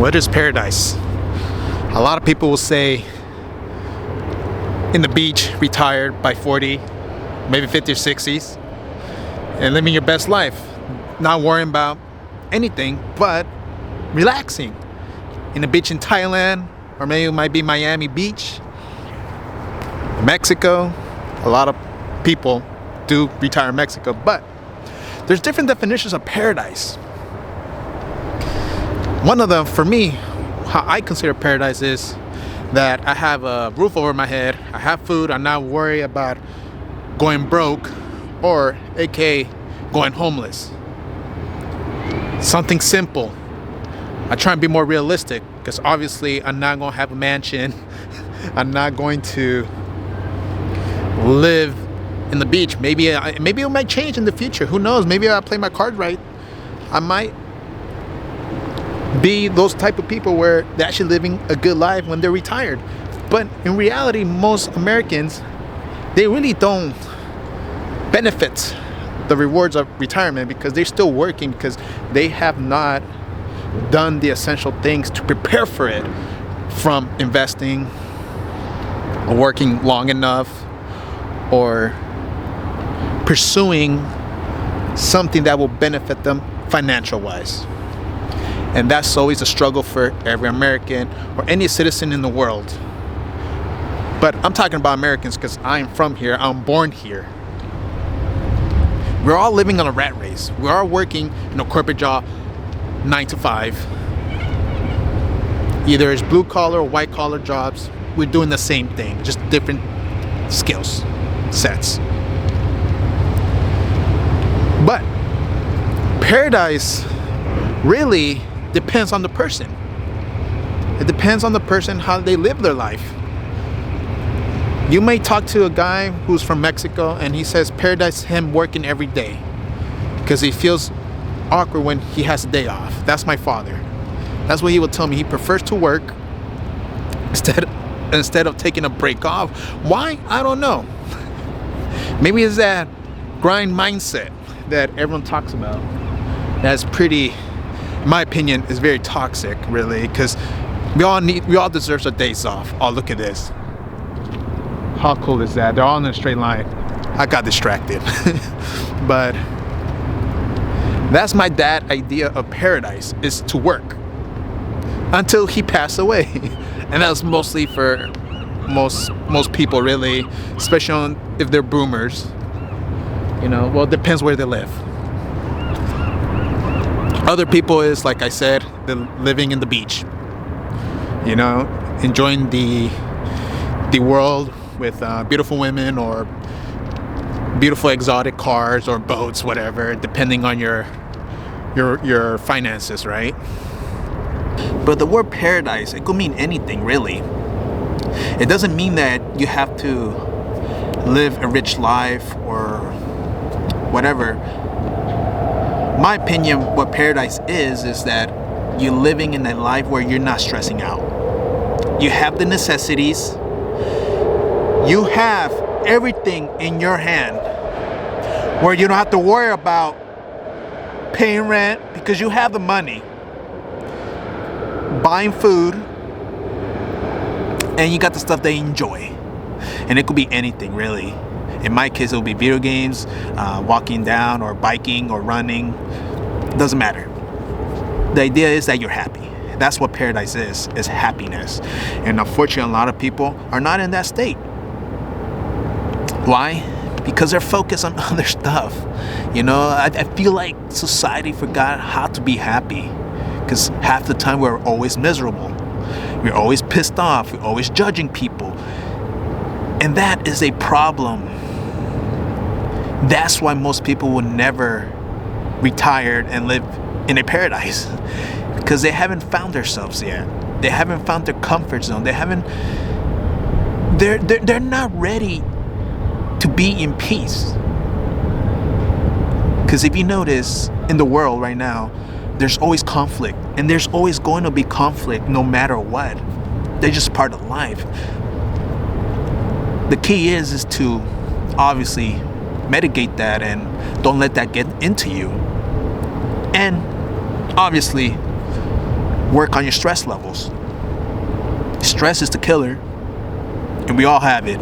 What is paradise? A lot of people will say in the beach, retired by 40, maybe 50 or 60s, and living your best life, not worrying about anything but relaxing. In the beach in Thailand, or maybe it might be Miami Beach, Mexico. A lot of people do retire in Mexico, but there's different definitions of paradise. One of them, for me, how I consider paradise is that I have a roof over my head, I have food, I'm not worried about going broke, or aka going homeless. Something simple. I try and be more realistic, because obviously I'm not going to have a mansion. I'm not going to live in the beach. Maybe it might change in the future. Who knows? Maybe I'll play my cards right. I might be those type of people where they're actually living a good life when they're retired. But in reality, most Americans, they really don't benefit the rewards of retirement because they're still working, because they have not done the essential things to prepare for it, from investing, or working long enough, or pursuing something that will benefit them financial wise. And that's always a struggle for every American or any citizen in the world. But I'm talking about Americans because I'm from here, I'm born here. We're all living on a rat race. We are working in a corporate job, 9 to 5. Either it's blue collar or white collar jobs. We're doing the same thing, just different skills sets. But paradise really depends on the person. It depends on the person, how they live their life. You may talk to a guy who's from Mexico and he says paradise is him working every day because he feels awkward when he has a day off. That's my father. That's what he would tell me. He prefers to work instead of taking a break off. Why? I don't know. Maybe it's that grind mindset that everyone talks about. That's pretty, in my opinion, is very toxic, really, because we all deserve our days off. Oh, look at this. How cool is that? They're all in a straight line. I got distracted. But that's my dad's idea of paradise, is to work until he passed away. And that's mostly for most people, really, especially if they're boomers. You know, well, it depends where they live. Other people is, like I said, they're living in the beach, you know, enjoying the world with beautiful women or beautiful exotic cars or boats, whatever, depending on your finances, right? But the word paradise, it could mean anything, really. It doesn't mean that you have to live a rich life or whatever. My opinion, what paradise is that you're living in a life where you're not stressing out. You have the necessities. You have everything in your hand, where you don't have to worry about paying rent because you have the money, buying food, and you got the stuff they enjoy. And it could be anything, really. In my case, it'll be video games, walking down or biking or running. Doesn't matter. The idea is that you're happy. That's what paradise is happiness. And unfortunately, a lot of people are not in that state. Why? Because they're focused on other stuff. You know, I feel like society forgot how to be happy. Because half the time we're always miserable. We're always pissed off. We're always judging people. And that is a problem. That's why most people will never retire and live in a paradise, because they haven't found themselves yet. They haven't found their comfort zone. They're not ready to be in peace. Because if you notice, in the world right now, there's always conflict, and there's always going to be conflict no matter what. They're just part of life. The key is to obviously mitigate that and don't let that get into you. And obviously Work on your stress levels. Stress is the killer, and we all have it.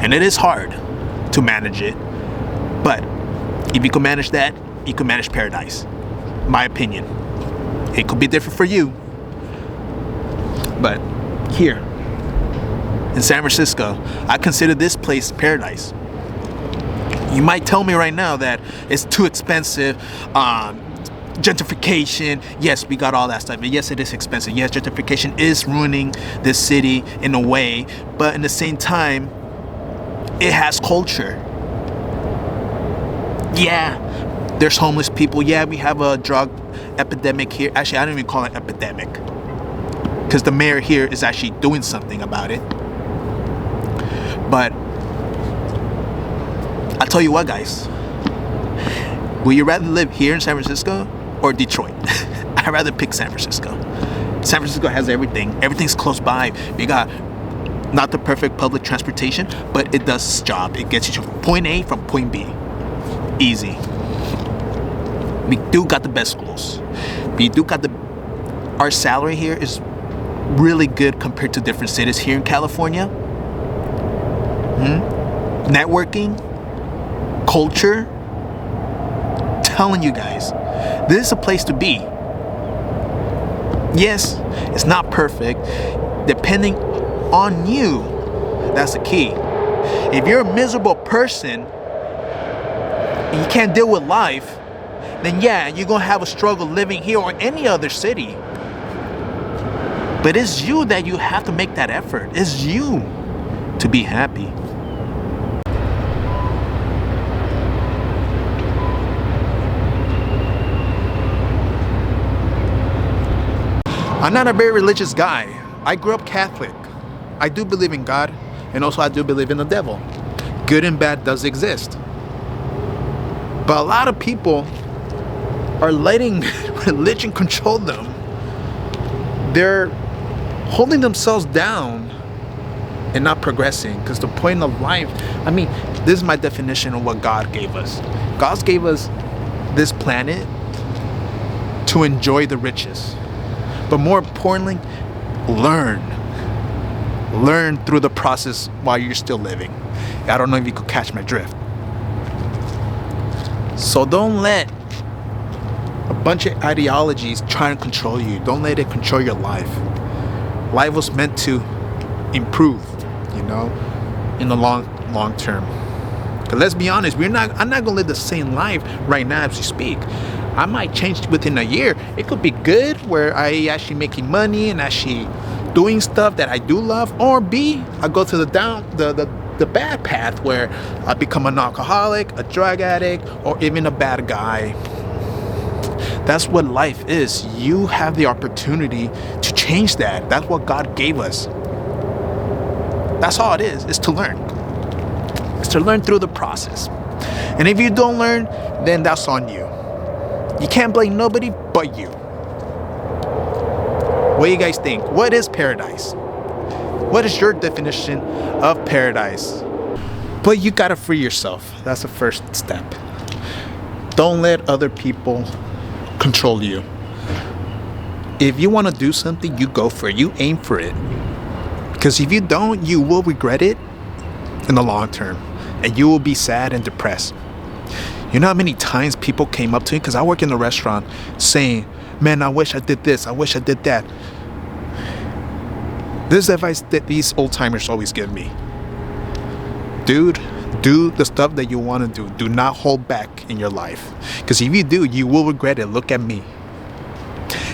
And it is hard to manage it. But if you can manage that, you can manage paradise. My opinion. It could be different for you. But here in San Francisco, I consider this place paradise. You might tell me right now that it's too expensive. Gentrification, yes, we got all that stuff. And yes, it is expensive. Yes, gentrification is ruining this city in a way. But in the same time, it has culture. Yeah, there's homeless people. Yeah, we have a drug epidemic here. Actually, I don't even call it epidemic, because the mayor here is actually doing something about it. But I'll tell you what, guys. Would you rather live here in San Francisco or Detroit? I'd rather pick San Francisco. San Francisco has everything. Everything's close by. You got not the perfect public transportation, but it does its job. It gets you to point A from point B. Easy. We do got the best schools. We do got our salary here is really good compared to different cities here in California. Networking, culture. Telling you guys, this is a place to be. Yes, it's not perfect. Depending on you, that's the key. If you're a miserable person and you can't deal with life, then yeah, you're gonna have a struggle living here or any other city. But it's you that you have to make that effort. It's you to be happy. I'm not a very religious guy. I grew up Catholic. I do believe in God, and also I do believe in the devil. Good and bad does exist. But a lot of people are letting religion control them. They're holding themselves down and not progressing, because the point of life, I mean, this is my definition of what God gave us. God gave us this planet to enjoy the riches. But more importantly, learn. Learn through the process while you're still living. I don't know if you could catch my drift. So don't let a bunch of ideologies try to control you. Don't let it control your life. Life was meant to improve, in the long term. But let's be honest, I'm not gonna live the same life right now as we speak. I might change within a year. It could be good, where I actually making money and actually doing stuff that I do love, or B, I go to the bad path, where I become an alcoholic, a drug addict, or even a bad guy. That's what life is. You have the opportunity to change that. That's what God gave us. That's all it is to learn. It's to learn through the process. And if you don't learn, then that's on you. You can't blame nobody but you. What do you guys think? What is paradise? What is your definition of paradise? But you gotta free yourself. That's the first step. Don't let other people control you. If you want to do something, you go for it. You aim for it. Because if you don't, you will regret it in the long term. And you will be sad and depressed. You know how many times people came up to me, because I work in the restaurant, saying, man, I wish I did this, I wish I did that. This is advice that these old timers always give me. Dude, do the stuff that you want to do. Do not hold back in your life. Because if you do, you will regret it. Look at me.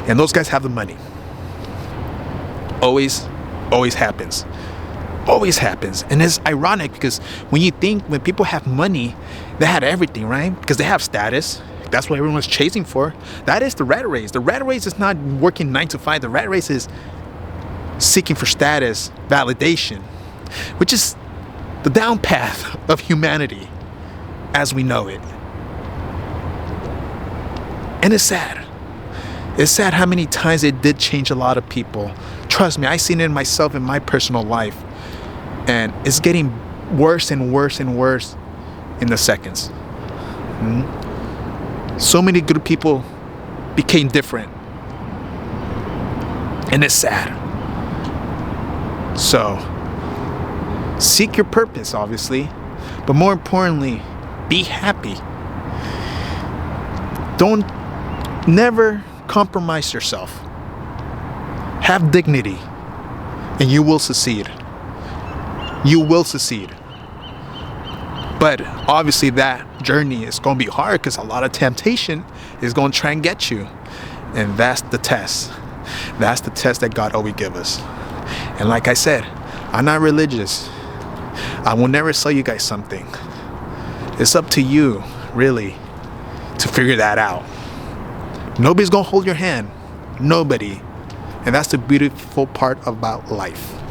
And those guys have the money. Always happens. Always happens. And it's ironic, because when people have money, they had everything, right? Because they have status. That's what everyone's chasing for. That is the rat race. The rat race is not working 9 to 5. The rat race is seeking for status, validation, which is the down path of humanity as we know it. And it's sad. It's sad how many times it did change a lot of people. Trust me, I've seen it myself in my personal life. And it's getting worse and worse and worse in the seconds. So many good people became different. And it's sad. So, seek your purpose, obviously. But more importantly, be happy. Don't never compromise yourself. Have dignity. And you will succeed. You will succeed. But obviously that journey is going to be hard because a lot of temptation is going to try and get you. And that's the test. That's the test that God always gives us. And like I said, I'm not religious. I will never sell you guys something. It's up to you, really, to figure that out. Nobody's going to hold your hand. Nobody. And that's the beautiful part about life.